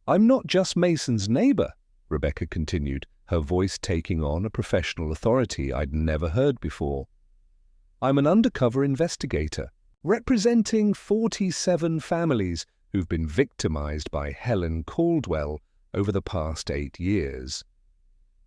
"I'm not just Mason's neighbor," Rebecca continued, her voice taking on a professional authority I'd never heard before. "I'm an undercover investigator, representing 47 families who've been victimized by Helen Caldwell over the past 8 years.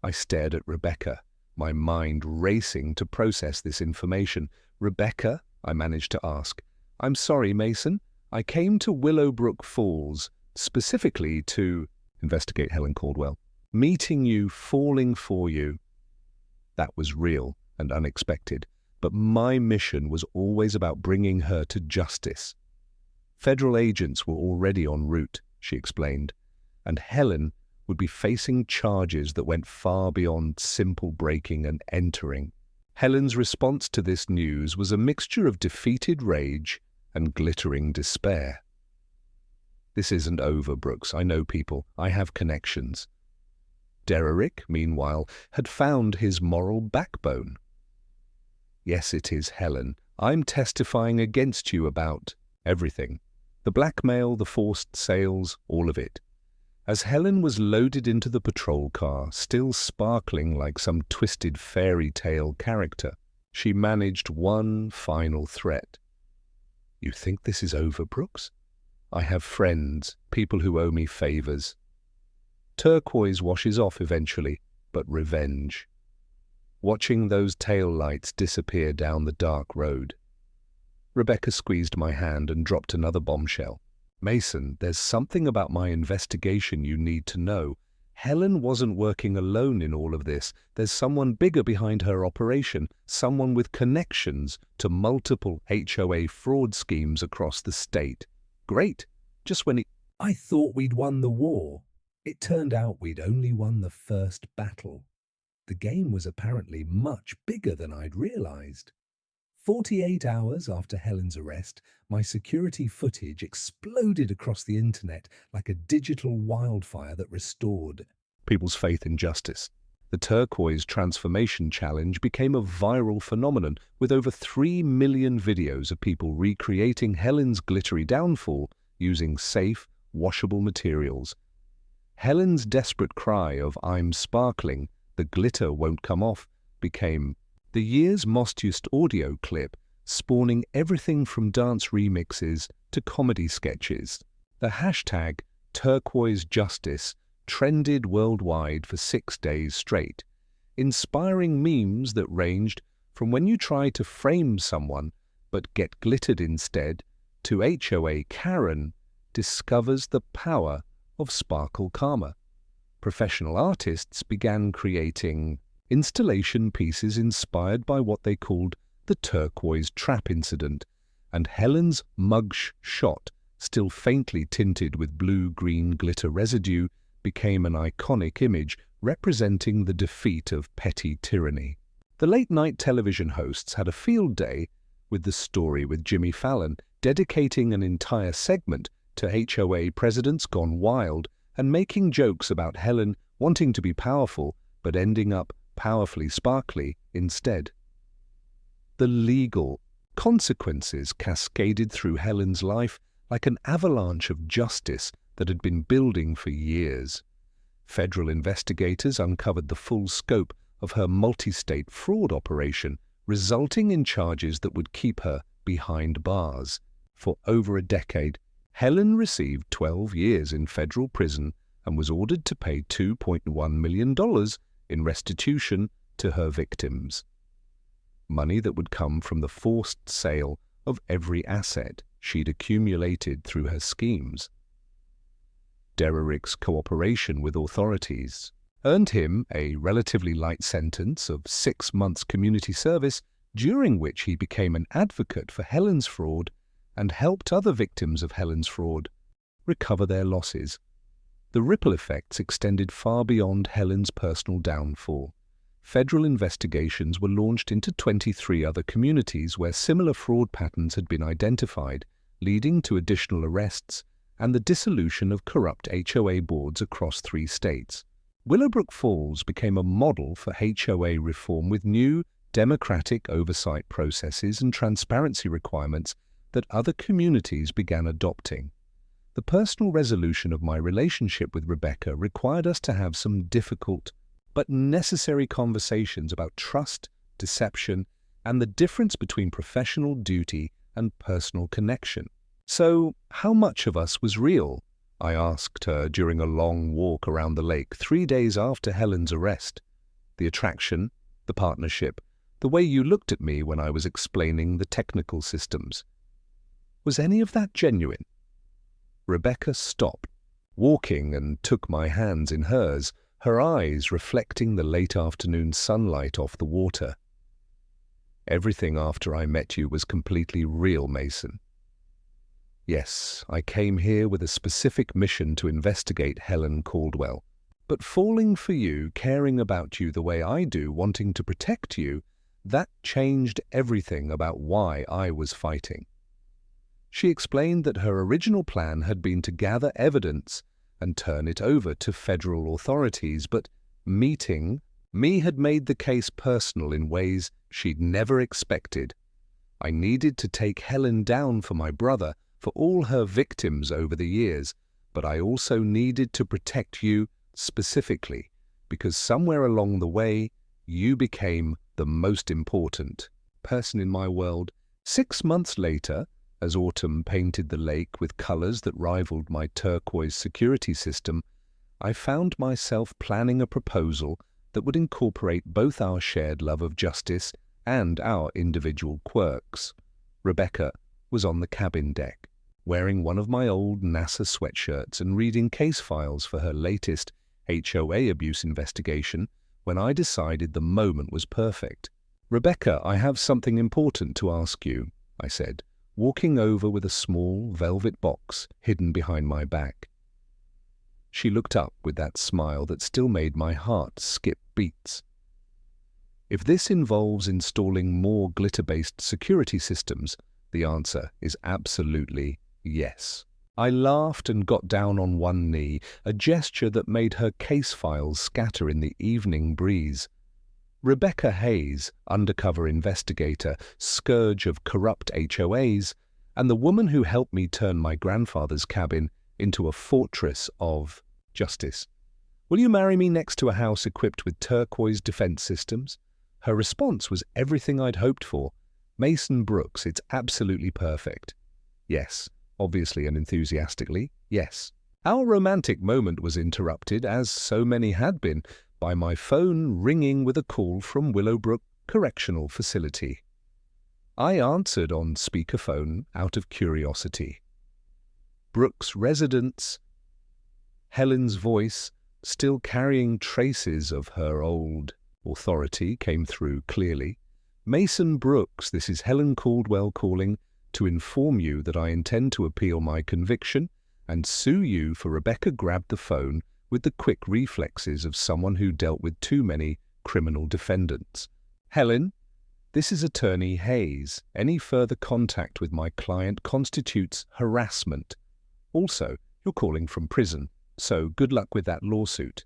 I stared at Rebecca, my mind racing to process this information. "Rebecca," I managed to ask, "I'm sorry, Mason. I came to Willowbrook Falls specifically to investigate Helen Caldwell. Meeting you, falling for you. That was real and unexpected, but my mission was always about bringing her to justice. Federal agents were already en route, she explained, and Helen would be facing charges that went far beyond simple breaking and entering. Helen's response to this news was a mixture of defeated rage and glittering despair. This isn't over, Brooks. I know people. I have connections. Derrick, meanwhile, had found his moral backbone. Yes, it is, Helen. I'm testifying against you about everything. The blackmail, the forced sales, all of it. As Helen was loaded into the patrol car, still sparkling like some twisted fairy tale character, she managed one final threat. You think this is over, Brooks? I have friends, people who owe me favors. Turquoise washes off eventually, but revenge. Watching those tail lights disappear down the dark road. Rebecca squeezed my hand and dropped another bombshell. Mason, there's something about my investigation you need to know. Helen wasn't working alone in all of this. There's someone bigger behind her operation, someone with connections to multiple HOA fraud schemes across the state. Great. Just when I thought we'd won the war, it turned out we'd only won the first battle. The game was apparently much bigger than I'd realized. 48 hours after Helen's arrest, my security footage exploded across the internet like a digital wildfire that restored people's faith in justice. The Turquoise Transformation Challenge became a viral phenomenon with over 3 million videos of people recreating Helen's glittery downfall using safe, washable materials. Helen's desperate cry of "I'm sparkling, the glitter won't come off" became the year's most used audio clip, spawning everything from dance remixes to comedy sketches. The hashtag #TurquoiseJustice trended worldwide for 6 days straight, inspiring memes that ranged from when you try to frame someone but get glittered instead to HOA Karen discovers the power of sparkle karma. Professional artists began creating installation pieces inspired by what they called the turquoise trap incident, and Helen's shot, still faintly tinted with blue-green glitter residue, became an iconic image representing the defeat of petty tyranny. The late-night television hosts had a field day with The Story with Jimmy Fallon, dedicating an entire segment to HOA presidents gone wild and making jokes about Helen wanting to be powerful but ending up powerfully sparkly instead. The legal consequences cascaded through Helen's life like an avalanche of justice that had been building for years. Federal investigators uncovered the full scope of her multi-state fraud operation, resulting in charges that would keep her behind bars. For over a decade, Helen received 12 years in federal prison and was ordered to pay $2.1 million in restitution to her victims. Money that would come from the forced sale of every asset she'd accumulated through her schemes. Derrick's cooperation with authorities earned him a relatively light sentence of 6 months community service, during which he became an advocate for Helen's fraud and helped other victims of Helen's fraud recover their losses. The ripple effects extended far beyond Helen's personal downfall. Federal investigations were launched into 23 other communities where similar fraud patterns had been identified, leading to additional arrests and the dissolution of corrupt HOA boards across 3 states. Willowbrook Falls became a model for HOA reform with new democratic oversight processes and transparency requirements that other communities began adopting. The personal resolution of my relationship with Rebecca required us to have some difficult but necessary conversations about trust, deception, and the difference between professional duty and personal connection. So, how much of us was real? I asked her during a long walk around the lake 3 days after Helen's arrest. The attraction, the partnership, the way you looked at me when I was explaining the technical systems. Was any of that genuine? Rebecca stopped, walking, and took my hands in hers, her eyes reflecting the late afternoon sunlight off the water. Everything after I met you was completely real, Mason. Yes, I came here with a specific mission to investigate Helen Caldwell. But falling for you, caring about you the way I do, wanting to protect you, that changed everything about why I was fighting. She explained that her original plan had been to gather evidence and turn it over to federal authorities, but meeting me had made the case personal in ways she'd never expected. I needed to take Helen down for my brother, for all her victims over the years, but I also needed to protect you specifically, because somewhere along the way, you became the most important person in my world. 6 months later, as autumn painted the lake with colors that rivaled my turquoise security system, I found myself planning a proposal that would incorporate both our shared love of justice and our individual quirks. Rebecca was on the cabin deck, wearing one of my old NASA sweatshirts and reading case files for her latest HOA abuse investigation when I decided the moment was perfect. "Rebecca, I have something important to ask you," I said, walking over with a small velvet box hidden behind my back. She looked up with that smile that still made my heart skip beats. "If this involves installing more glitter-based security systems, the answer is absolutely yes." I laughed and got down on one knee, a gesture that made her case files scatter in the evening breeze. Rebecca Hayes, undercover investigator, scourge of corrupt HOAs, and the woman who helped me turn my grandfather's cabin into a fortress of justice. "Will you marry me next to a house equipped with turquoise defense systems?" Her response was everything I'd hoped for. "Mason Brooks, it's absolutely perfect." "Yes." Obviously and enthusiastically, yes. Our romantic moment was interrupted, as so many had been, by my phone ringing with a call from Willowbrook Correctional Facility. I answered on speakerphone out of curiosity. Brooks residents. Helen's voice, still carrying traces of her old authority, came through clearly. "Mason Brooks, this is Helen Caldwell calling to inform you that I intend to appeal my conviction and sue you for..." Rebecca grabbed the phone with the quick reflexes of someone who dealt with too many criminal defendants. "Helen, this is Attorney Hayes. Any further contact with my client constitutes harassment. Also, you're calling from prison, so good luck with that lawsuit.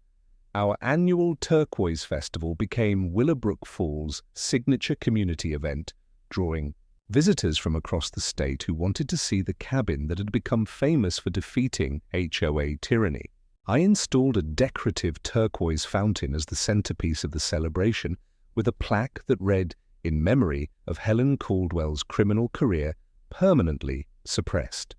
Our annual Turquoise Festival became Willowbrook Falls' signature community event, drawing visitors from across the state who wanted to see the cabin that had become famous for defeating HOA tyranny. I installed a decorative turquoise fountain as the centerpiece of the celebration, with a plaque that read, 'In memory of Helen Caldwell's criminal career permanently suppressed.'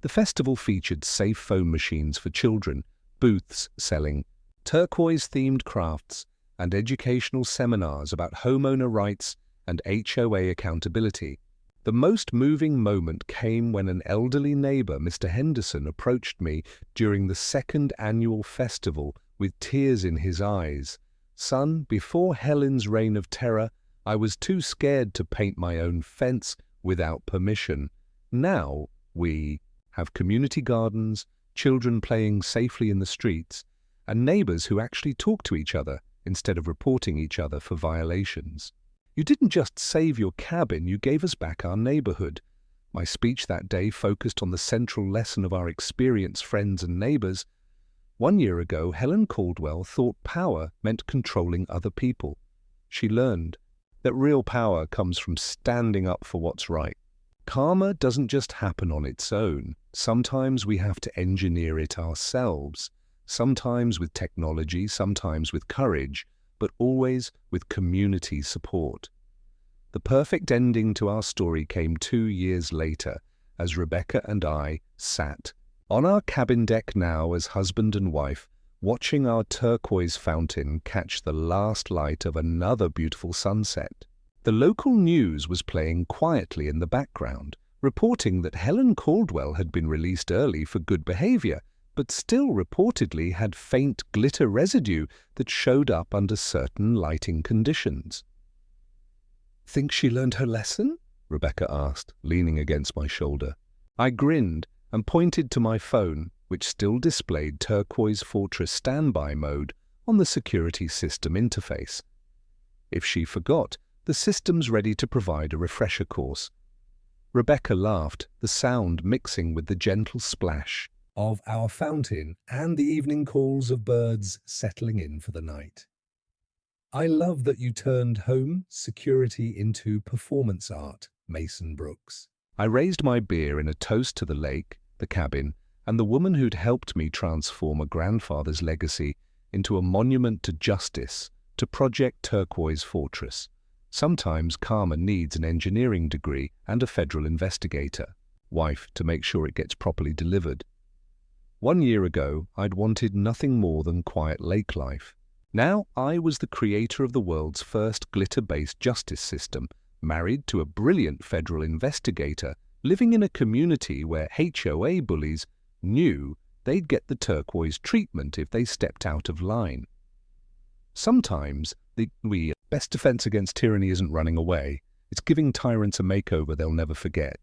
The festival featured safe phone machines for children, booths selling turquoise-themed crafts, and educational seminars about homeowner rights and HOA accountability. The most moving moment came when an elderly neighbor, Mr. Henderson, approached me during the second annual festival with tears in his eyes. "Son, before Helen's reign of terror, I was too scared to paint my own fence without permission. Now we have community gardens, children playing safely in the streets, and neighbors who actually talk to each other instead of reporting each other for violations. You didn't just save your cabin, you gave us back our neighborhood." My speech that day focused on the central lesson of our experienced friends and neighbors. 1 year ago, Helen Caldwell thought power meant controlling other people. She learned that real power comes from standing up for what's right. Karma doesn't just happen on its own. Sometimes we have to engineer it ourselves. Sometimes with technology, sometimes with courage, but always with community support. The perfect ending to our story came 2 years later, as Rebecca and I sat on our cabin deck now as husband and wife, watching our turquoise fountain catch the last light of another beautiful sunset. The local news was playing quietly in the background, reporting that Helen Caldwell had been released early for good behavior, but still reportedly had faint glitter residue that showed up under certain lighting conditions. "Think she learned her lesson?" Rebecca asked, leaning against my shoulder. I grinned and pointed to my phone, which still displayed Turquoise Fortress standby mode on the security system interface. If she forgot, the system's ready to provide a refresher course. Rebecca laughed, the sound mixing with the gentle splash of our fountain and the evening calls of birds settling in for the night. "I love that you turned home security into performance art, Mason Brooks." I raised my beer in a toast to the lake, the cabin, and the woman who'd helped me transform a grandfather's legacy into a monument to justice, to Project Turquoise Fortress. Sometimes karma needs an engineering degree and a federal investigator, wife, to make sure it gets properly delivered. 1 year ago, I'd wanted nothing more than quiet lake life. Now I was the creator of the world's first glitter-based justice system, married to a brilliant federal investigator, living in a community where HOA bullies knew they'd get the turquoise treatment if they stepped out of line. Sometimes the best defense against tyranny isn't running away, it's giving tyrants a makeover they'll never forget.